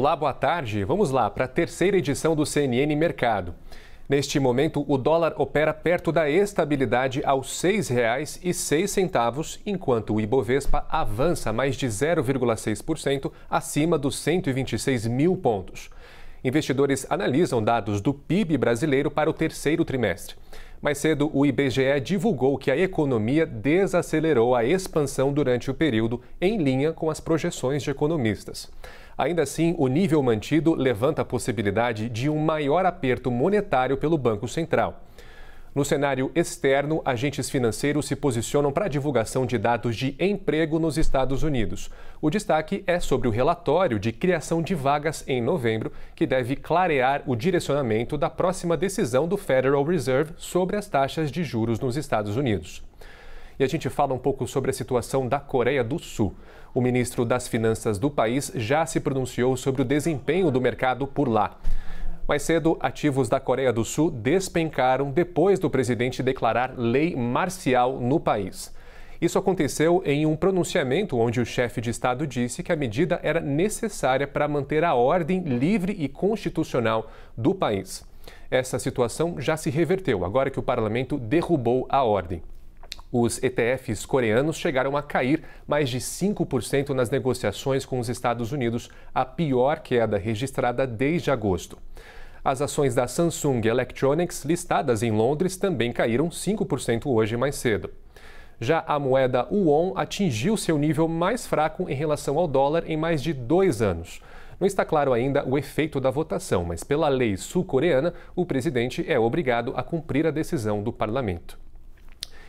Olá, boa tarde. Vamos lá para a terceira edição do CNN Mercado. Neste momento, o dólar opera perto da estabilidade aos R$ 6,06, enquanto o Ibovespa avança mais de 0,6% acima dos 126 mil pontos. Investidores analisam dados do PIB brasileiro para o terceiro trimestre. Mais cedo, o IBGE divulgou que a economia desacelerou a expansão durante o período, em linha com as projeções de economistas. Ainda assim, o nível mantido levanta a possibilidade de um maior aperto monetário pelo Banco Central. No cenário externo, agentes financeiros se posicionam para a divulgação de dados de emprego nos Estados Unidos. O destaque é sobre o relatório de criação de vagas em novembro, que deve clarear o direcionamento da próxima decisão do Federal Reserve sobre as taxas de juros nos Estados Unidos. E a gente fala um pouco sobre a situação da Coreia do Sul. O ministro das Finanças do país já se pronunciou sobre o desempenho do mercado por lá. Mais cedo, ativos da Coreia do Sul despencaram depois do presidente declarar lei marcial no país. Isso aconteceu em um pronunciamento onde o chefe de Estado disse que a medida era necessária para manter a ordem livre e constitucional do país. Essa situação já se reverteu agora que o parlamento derrubou a ordem. Os ETFs coreanos chegaram a cair mais de 5% nas negociações com os Estados Unidos, a pior queda registrada desde agosto. As ações da Samsung Electronics, listadas em Londres, também caíram 5% hoje mais cedo. Já a moeda Won atingiu seu nível mais fraco em relação ao dólar em mais de 2 anos. Não está claro ainda o efeito da votação, mas pela lei sul-coreana, o presidente é obrigado a cumprir a decisão do parlamento.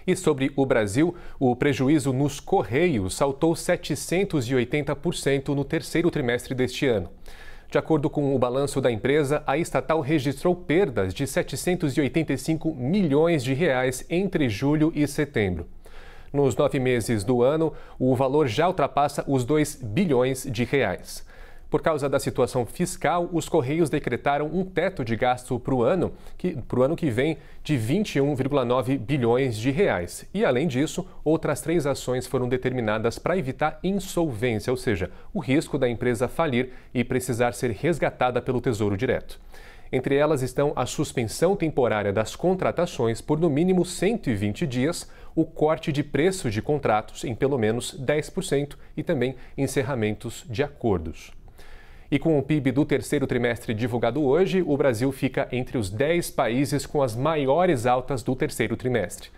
E sobre o Brasil, o prejuízo nos Correios saltou 780% no terceiro trimestre deste ano. De acordo com o balanço da empresa, a estatal registrou perdas de 785 milhões de reais entre julho e setembro. Nos 9 meses do ano, o valor já ultrapassa os 2 bilhões de reais. Por causa da situação fiscal, os Correios decretaram um teto de gasto para o ano que vem de 21,9 bilhões de reais. E, além disso, outras 3 ações foram determinadas para evitar insolvência, ou seja, o risco da empresa falir e precisar ser resgatada pelo Tesouro Direto. Entre elas estão a suspensão temporária das contratações por no mínimo 120 dias, o corte de preços de contratos em pelo menos 10% e também encerramentos de acordos. E com o PIB do terceiro trimestre divulgado hoje, o Brasil fica entre os 10 países com as maiores altas do terceiro trimestre.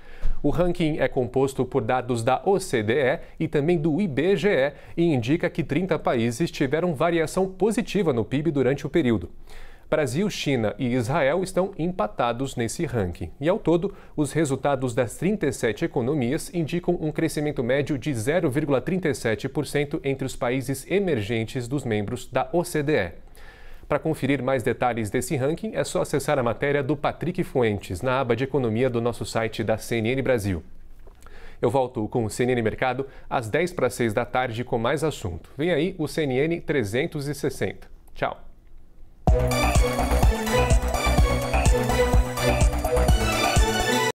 O ranking é composto por dados da OCDE e também do IBGE e indica que 30 países tiveram variação positiva no PIB durante o período. Brasil, China e Israel estão empatados nesse ranking. E, ao todo, os resultados das 37 economias indicam um crescimento médio de 0,37% entre os países emergentes dos membros da OCDE. Para conferir mais detalhes desse ranking, é só acessar a matéria do Patrick Fuentes, na aba de Economia do nosso site da CNN Brasil. Eu volto com o CNN Mercado às 5:50 da tarde com mais assunto. Vem aí o CNN 360. Tchau!